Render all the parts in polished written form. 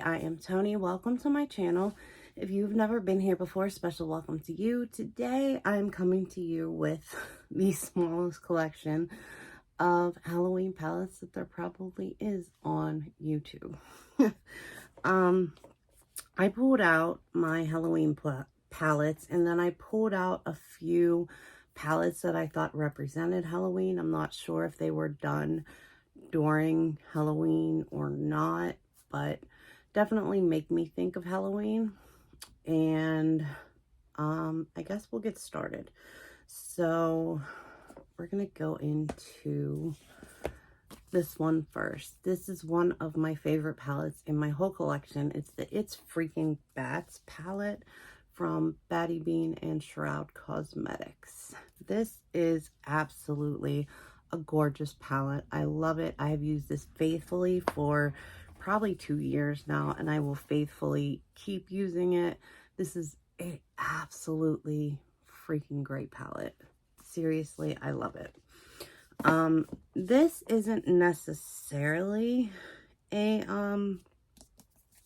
I am Tony. Welcome to my channel. If you've never been here before, special welcome to you. Today I'm coming to you with the smallest collection of Halloween palettes that there probably is on YouTube. I pulled out my Halloween palettes, and then I pulled out a few palettes that I thought represented Halloween. I'm not sure if they were done during Halloween or not, but definitely make me think of Halloween. And I guess we'll get started. So we're gonna go into this one first. This is one of my favorite palettes in my whole collection. It's the It's Freaking Bats palette from Batty Bean and Shroud Cosmetics. This is absolutely a gorgeous palette. I love it. I have used this faithfully for probably 2 years now, and I will faithfully keep using it. This is a absolutely freaking great palette. Seriously, I love it. This isn't necessarily a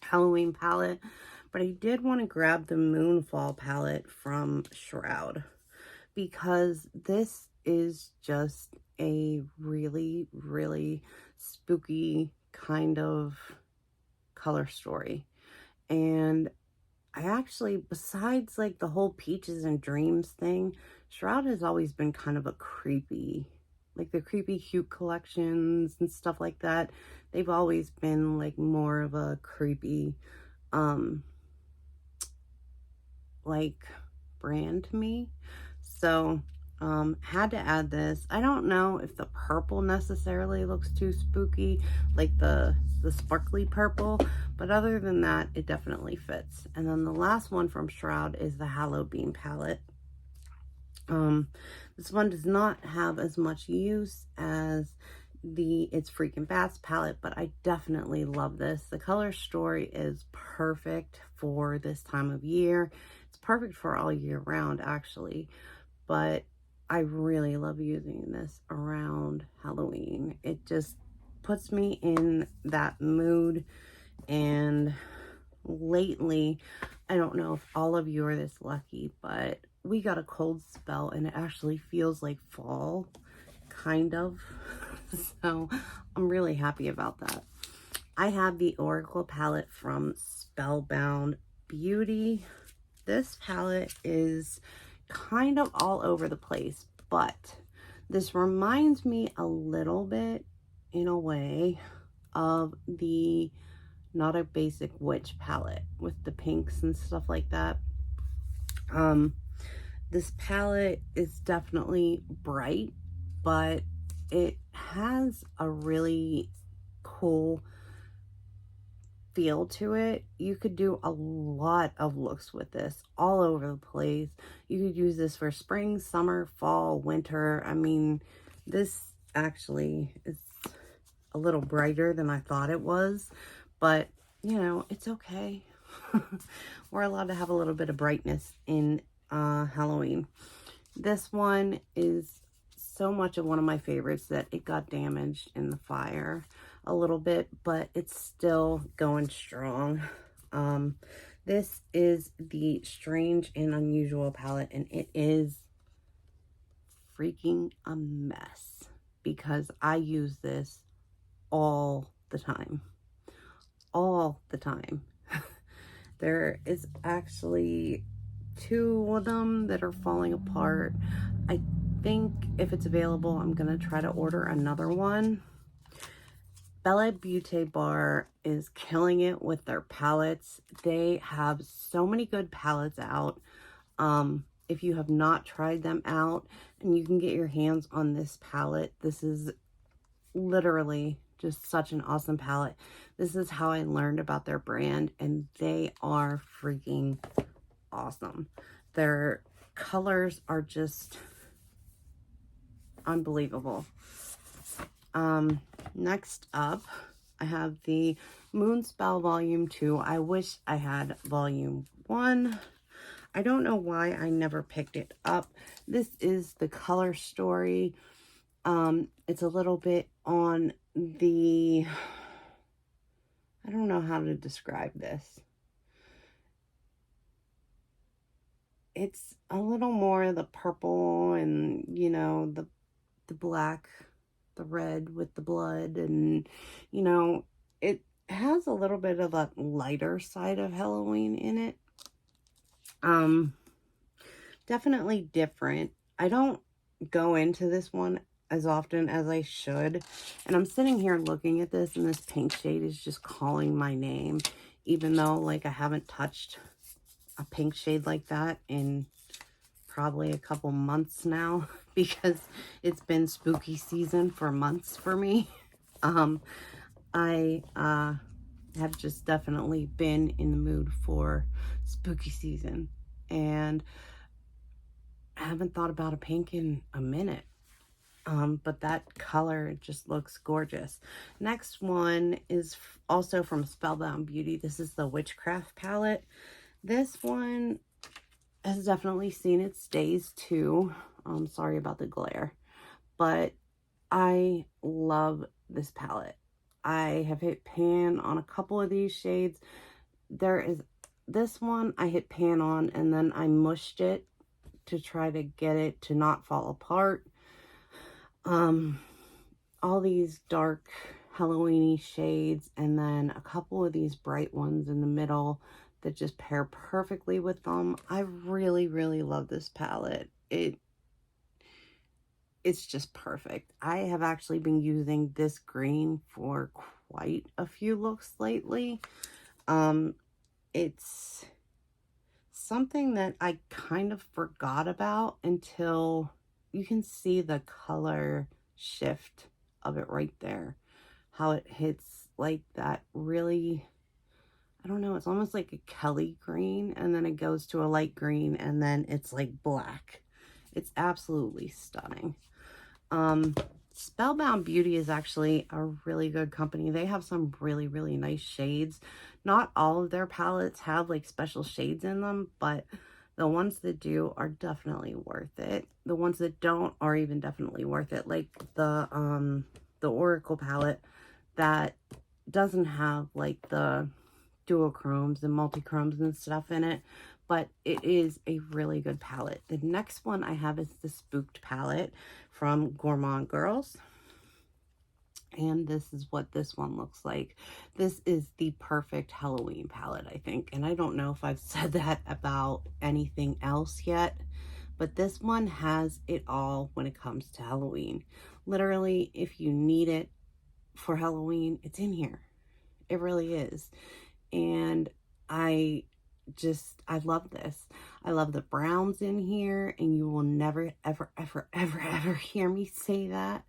Halloween palette, but I did want to grab the Moonfall palette from Shroud because this is just a really, really spooky kind of color story. And I actually, besides like the whole Peaches and Dreams thing, Shroud has always been kind of a creepy, like the creepy cute collections and stuff like that. They've always been like more of a creepy, like brand to me. So, had to add this. I don't know if the purple necessarily looks too spooky, like the sparkly purple, but other than that, it definitely fits. And then the last one from Shroud is the Halloween palette. This one does not have as much use as the It's Freaking Bats palette, but I definitely love this. The color story is perfect for this time of year. It's perfect for all year round, actually, but I really love using this around Halloween. It just puts me in that mood. And lately, I don't know if all of you are this lucky, but we got a cold spell and it actually feels like fall, kind of. So I'm really happy about that. I have the Oracle palette from Spellbound Beauty. This palette is kind of all over the place, but this reminds me a little bit, in a way, of the Not a Basic Witch palette with the pinks and stuff like that. This palette is definitely bright, but it has a really cool feel to it. You could do a lot of looks with this all over the place. You could use this for spring, summer, fall, winter. I mean, this actually is a little brighter than I thought it was, but you know, it's okay. We're allowed to have a little bit of brightness in Halloween. This one is so much of one of my favorites that it got damaged in the fire a little bit, but it's still going strong. This is the Strange and Unusual palette, and it is freaking a mess because I use this all the time. All the time. There is actually 2 of them that are falling apart. I think if it's available, I'm gonna try to order another one. Bella Beauty Bar is killing it with their palettes. They have so many good palettes out. If you have not tried them out and you can get your hands on this palette, this is literally just such an awesome palette. This is how I learned about their brand, and they are freaking awesome. Their colors are just unbelievable. Next up, I have the Moonspell Volume 2. I wish I had Volume 1. I don't know why I never picked it up. This is the color story. It's a little bit on the I don't know how to describe this. It's a little more the purple and, you know, the black, the red with the blood, and, you know, it has a little bit of a lighter side of Halloween in it. Definitely different. I don't go into this one as often as I should. And I'm sitting here looking at this, and this pink shade is just calling my name, even though, like, I haven't touched a pink shade like that in probably a couple months now, because it's been spooky season for months for me. I have just definitely been in the mood for spooky season, and I haven't thought about a pink in a minute. But that color just looks gorgeous. Next one is also from Spellbound Beauty. This is the Witchcraft palette. This one has definitely seen its days too. Sorry about the glare, but I love this palette. I have hit pan on a couple of these shades. There is this one I hit pan on, and then I mushed it to try to get it to not fall apart. All these dark Halloween-y shades, and then a couple of these bright ones in the middle that just pair perfectly with them. I really, really love this palette. It's just perfect. I have actually been using this green for quite a few looks lately. It's something that I kind of forgot about until you can see the color shift of it right there. How it hits like that really, I don't know, it's almost like a Kelly green, and then it goes to a light green, and then it's like black. It's absolutely stunning. Spellbound Beauty is actually a really good company. They have some really, really nice shades. Not all of their palettes have like special shades in them, but the ones that do are definitely worth it. The ones that don't are even definitely worth it. Like the Oracle palette that doesn't have like the duochromes and multichromes and stuff in it, but it is a really good palette. The next one I have is the Spooked palette from Gourmand Girls, and this is what this one looks like. This is the perfect Halloween palette, I think, and I don't know if I've said that about anything else yet, but this one has it all when it comes to Halloween. Literally, if you need it for Halloween, it's in here. It really is. And I love this. I love the browns in here, and you will never, ever, ever, ever, ever hear me say that.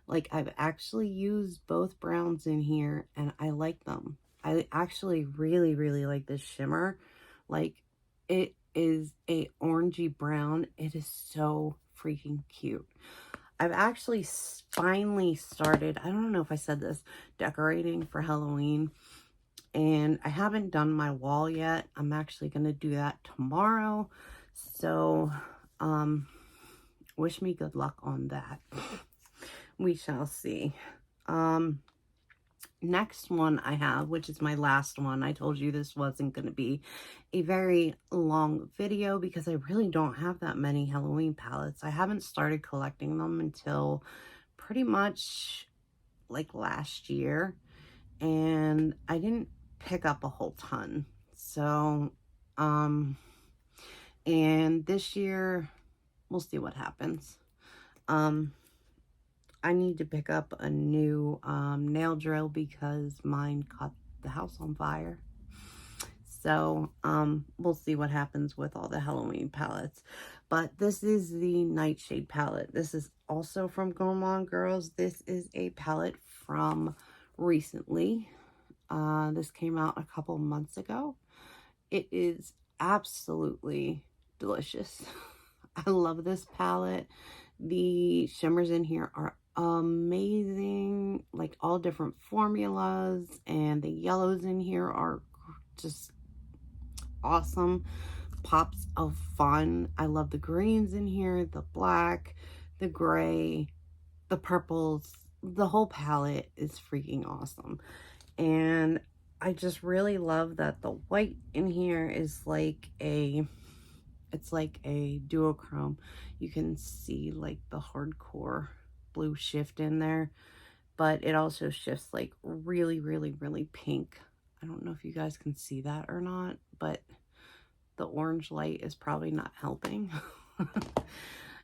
Like, I've actually used both browns in here, and I like them. I actually really, really like this shimmer. Like, it is a orangey brown. It is so freaking cute. I've actually finally started, I don't know if I said this, decorating for Halloween. And I haven't done my wall yet. I'm actually going to do that tomorrow. So, wish me good luck on that. We shall see. Next one I have, which is my last one. I told you this wasn't going to be a very long video because I really don't have that many Halloween palettes. I haven't started collecting them until pretty much like last year. And I didn't pick up a whole ton. So, and this year, we'll see what happens. I need to pick up a new nail drill because mine caught the house on fire. So, we'll see what happens with all the Halloween palettes. But this is the Nightshade palette. This is also from Gourmand Girls. This is a palette from recently. This came out a couple months ago. It is absolutely delicious. I love this palette. The shimmers in here are amazing, like all different formulas, and the yellows in here are just awesome. Pops of fun. I love the greens in here, the black, the gray, the purples. The whole palette is freaking awesome. And I just really love that the white in here is like it's like a duochrome. You can see like the hardcore blue shift in there, but it also shifts like really, really, really pink. I don't know if you guys can see that or not, but the orange light is probably not helping.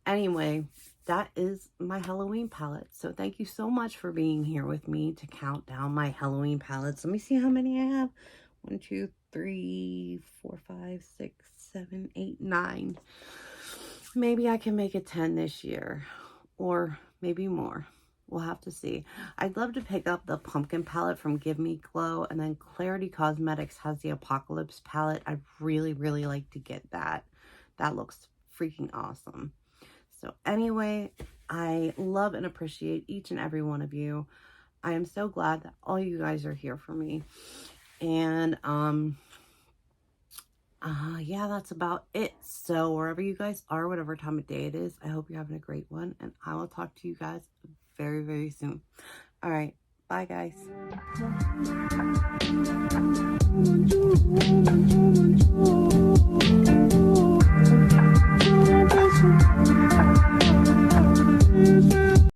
Anyway, that is my Halloween palette. So thank you so much for being here with me to count down my Halloween palettes. Let me see how many I have. 1, 2, 3, 4, 5, 6, 7, 8, 9. Maybe I can make it 10 this year, or maybe more. We'll have to see. I'd love to pick up the pumpkin palette from Give Me Glow, and then Clarity Cosmetics has the Apocalypse palette. I'd really, really like to get that. That looks freaking awesome. So anyway, I love and appreciate each and every one of you. I am so glad that all you guys are here for me. And yeah, that's about it. So wherever you guys are, whatever time of day it is, I hope you're having a great one, and I will talk to you guys very, very soon. All right, bye guys.